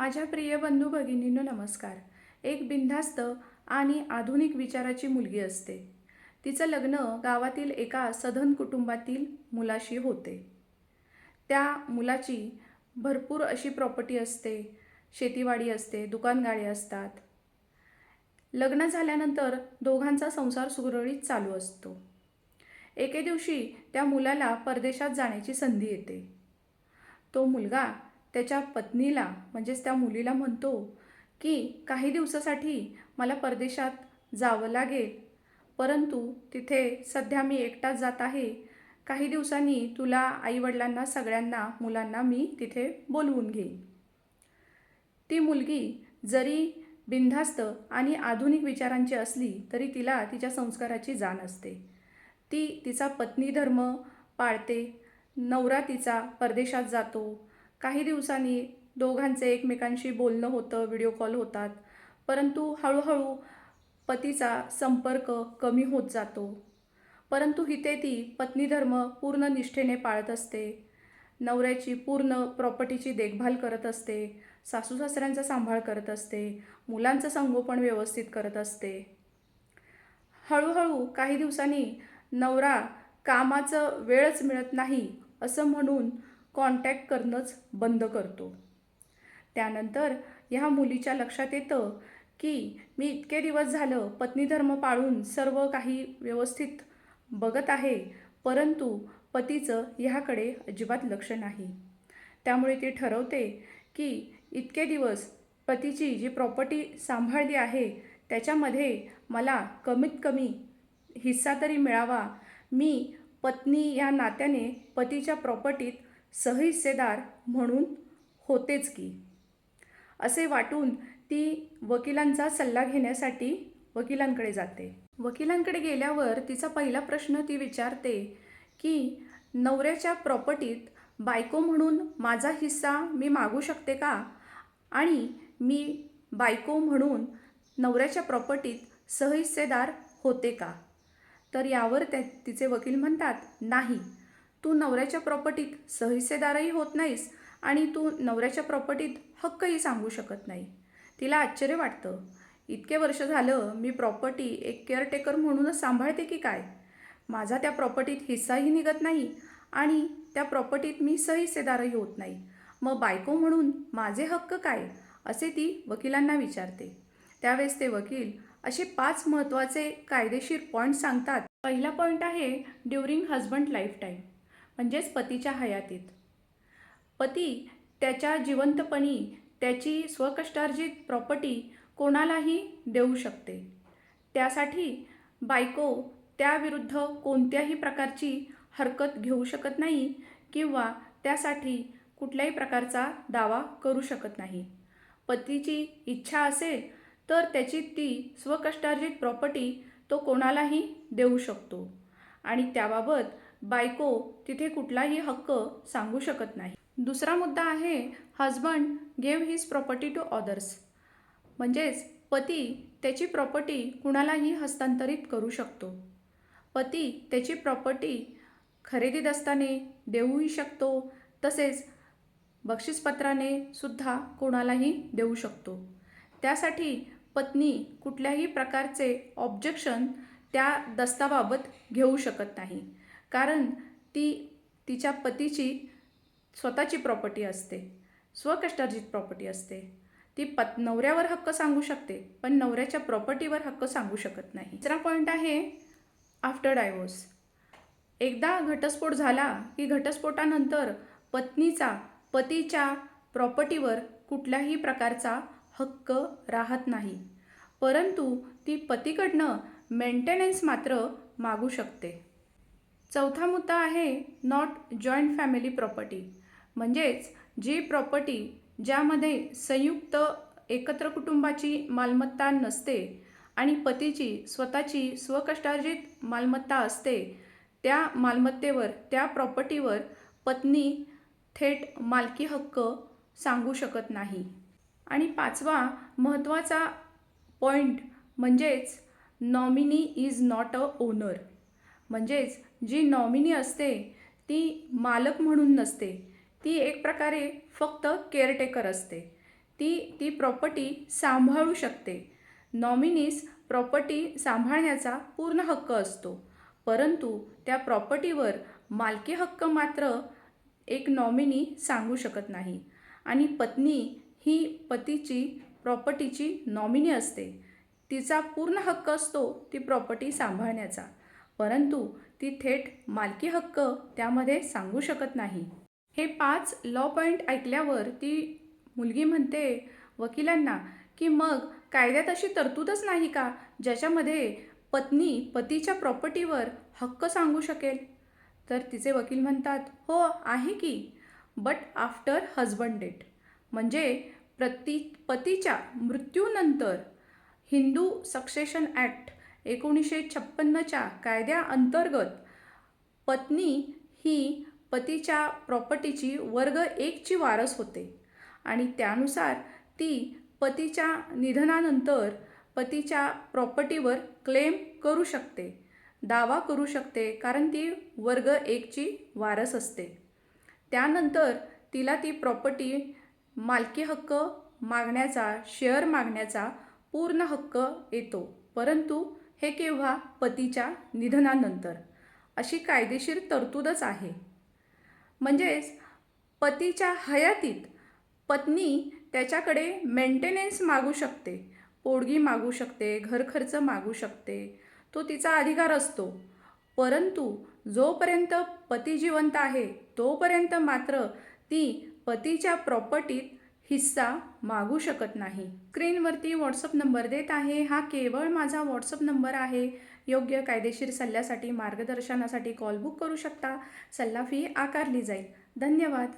माझ्या प्रिय बंधू भगिनींनो नमस्कार. एक बिनधास्त आणि आधुनिक विचाराची मुलगी असते. तिचं लग्न गावातील एका सधन कुटुंबातील मुलाशी होते. त्या मुलाची भरपूर अशी प्रॉपर्टी असते, शेतीवाडी असते, दुकानगाडी असतात. लग्न झाल्यानंतर दोघांचा संसार सुरळीत चालू असतो. एके दिवशी त्या मुलाला परदेशात जाण्याची संधी येते. तो मुलगा त्याच्या पत्नीला म्हणजेच त्या मुलीला म्हणतो की काही दिवसासाठी मला परदेशात जावं लागेल, परंतु तिथे सध्या मी एकटाच जात आहे. काही दिवसांनी तुला आईवडिलांना सगळ्यांना मुलांना मी तिथे बोलवून घेईन. ती मुलगी जरी बिनधास्त आणि आधुनिक विचारांची असली तरी तिला तिच्या संस्काराची जाण असते. ती तिचा पत्नी धर्म पाळते. नवरा तिचा परदेशात जातो. काही दिवसांनी दोघांचे एकमेकांशी बोलणं होतं, व्हिडिओ कॉल होतात, परंतु हळूहळू पतीचा संपर्क कमी होत जातो. परंतु इथे ती पत्नी धर्म पूर्ण निष्ठेने पाळत असते. नवऱ्याची पूर्ण प्रॉपर्टीची देखभाल करत असते, सासू सासऱ्यांचा सांभाळ करत असते, मुलांचं संगोपन व्यवस्थित करत असते. हळूहळू काही दिवसांनी नवरा कामाचं वेळच मिळत नाही असं म्हणून कॉन्टॅक्ट करणंच बंद करतो. त्यानंतर ह्या मुलीच्या लक्षात येतं की मी इतके दिवस झालं पत्नीधर्म पाळून सर्व काही व्यवस्थित बघत आहे, परंतु पतीचं ह्याकडे अजिबात लक्ष नाही. त्यामुळे ती ठरवते की इतके दिवस पतीची जी प्रॉपर्टी सांभाळली आहे त्याच्यामध्ये मला कमीत कमी हिस्सा तरी मिळावा. मी पत्नी या नात्याने पतीच्या प्रॉपर्टीत सहहिस्सेदार म्हणून होतेच की, असे वाटून ती वकिलांचा सल्ला घेण्यासाठी वकिलांकडे जाते. वकिलांकडे गेल्यावर तिचा पहिला प्रश्न ती विचारते की नवऱ्याच्या प्रॉपर्टीत बायको म्हणून माझा हिस्सा मी मागू शकते का, आणि मी बायको म्हणून नवऱ्याच्या प्रॉपर्टीत सहहिस्सेदार होते का. तर यावर तिचे वकील म्हणतात, नाही, तू नवऱ्याच्या प्रॉपर्टीत सहहिस्सेदारही होत नाहीस आणि तू नवऱ्याच्या प्रॉपर्टीत हक्कही सांगू शकत नाही. तिला आश्चर्य वाटतं. इतके वर्ष झालं मी प्रॉपर्टी एक केअरटेकर म्हणूनच सांभाळते की काय. माझा त्या प्रॉपर्टीत हिस्साही निघत नाही आणि त्या प्रॉपर्टीत मी सहहिस्सेदारही होत नाही. मग बायको म्हणून माझे हक्क काय, असे ती वकिलांना विचारते. त्यावेळेस ते वकील असे 5 महत्त्वाचे कायदेशीर पॉईंट सांगतात. पहिला पॉईंट आहे ड्युरिंग हजबंड लाईफटाईम, म्हणजेच पतीच्या हयातीत. पती त्याच्या जिवंतपणी त्याची स्वकष्टार्जित प्रॉपर्टी कोणालाही देऊ शकते. त्यासाठी बायको त्याविरुद्ध कोणत्याही प्रकारची हरकत घेऊ शकत नाही किंवा त्यासाठी कुठल्याही प्रकारचा दावा करू शकत नाही. पतीची इच्छा असेल तर त्याची ती स्वकष्टार्जित प्रॉपर्टी तो कोणालाही देऊ शकतो आणि त्याबाबत बायको तिथे कुठलाही हक्क सांगू शकत नाही. दुसरा मुद्दा आहे husband gave his property to others, म्हणजेच पती त्याची प्रॉपर्टी कुणालाही हस्तांतरित करू शकतो. पती त्याची प्रॉपर्टी खरेदी दस्ताने देऊही शकतो, तसेच बक्षीसपत्राने सुद्धा कोणालाही देऊ शकतो. त्यासाठी पत्नी कुठल्याही प्रकारचे ऑब्जेक्शन त्या दस्ताबाबत घेऊ शकत नाही, कारण ती तिच्या पतीची स्वतःची प्रॉपर्टी असते, स्वकष्टार्जित प्रॉपर्टी असते. ती नवऱ्यावर हक्क सांगू शकते पण नवऱ्याच्या प्रॉपर्टीवर हक्क सांगू शकत नाही. तिसरा पॉईंट आहे आफ्टर डायव्होर्स. एकदा घटस्फोट झाला की घटस्फोटानंतर पत्नीचा पतीच्या प्रॉपर्टीवर कुठल्याही प्रकारचा हक्क राहत नाही, परंतु ती पतीकडनं मेंटेनन्स मात्र मागू शकते. चौथा मुद्दा आहे नॉट जॉईंट फॅमिली प्रॉपर्टी, म्हणजेच जी प्रॉपर्टी ज्यामध्ये संयुक्त एकत्र कुटुंबाची मालमत्ता नसते आणि पतीची स्वतःची स्वकष्टार्जित मालमत्ता असते, त्या मालमत्तेवर त्या प्रॉपर्टीवर पत्नी थेट मालकी हक्क सांगू शकत नाही. आणि पाचवा महत्त्वाचा पॉईंट म्हणजेच nominee is not a owner, म्हणजेच जी नॉमिनी असते ती मालक म्हणून नसते, ती एक प्रकारे फक्त केअरटेकर असते. ती प्रॉपर्टी सांभाळू शकते. नॉमिनीस प्रॉपर्टी सांभाळण्याचा पूर्ण हक्क असतो, परंतु त्या प्रॉपर्टीवर मालकी हक्क मात्र एक नॉमिनी सांगू शकत नाही. आणि पत्नी ही पतीची प्रॉपर्टीची नॉमिनी असते. तिचा पूर्ण हक्क असतो ती प्रॉपर्टी सांभाळण्याचा, परंतु ती थेट मालकी हक्क त्यामध्ये सांगू शकत नाही. हे 5 लॉ पॉईंट ऐकल्यावर ती मुलगी म्हणते वकिलांना की मग कायद्यात अशी तरतूदच नाही का ज्याच्यामध्ये पत्नी पतीच्या प्रॉपर्टीवर हक्क सांगू शकेल? तर तिचे वकील म्हणतात, हो आहे की, बट आफ्टर हजबंड डेट. म्हणजे पतीच्या मृत्यूनंतर हिंदू सक्सेशन ॲक्ट 1956च्या कायद्याअंतर्गत पत्नी ही पतीच्या प्रॉपर्टीची वर्ग 1ची वारस होते आणि त्यानुसार ती पतीच्या निधनानंतर पतीच्या प्रॉपर्टीवर क्लेम करू शकते, दावा करू शकते, कारण ती वर्ग 1ची वारस असते. त्यानंतर तिला ती प्रॉपर्टी मालकी हक्क मागण्याचा, शेअर मागण्याचा पूर्ण हक्क येतो, परंतु हे केव्हा? पतीच्या निधनानंतर. अशी कायदेशीर तरतूदच आहे. म्हणजेच पतीच्या हयातीत पत्नी त्याच्याकडे मेंटेनन्स मागू शकते, पोटगी मागू शकते, घरखर्च मागू शकते, तो तिचा अधिकार असतो. परंतु जोपर्यंत पती जिवंत आहे तोपर्यंत मात्र ती पतीच्या प्रॉपर्टीत हिस्सा मागू शकत नाही. स्क्रीनवरती व्हॉट्सअप नंबर देत आहे. हा केवळ माझा व्हॉट्सअप नंबर आहे. योग्य कायदेशीर सल्ल्यासाठी, मार्गदर्शनासाठी कॉल बुक करू शकता. सल्ला फी आकारली जाईल. धन्यवाद.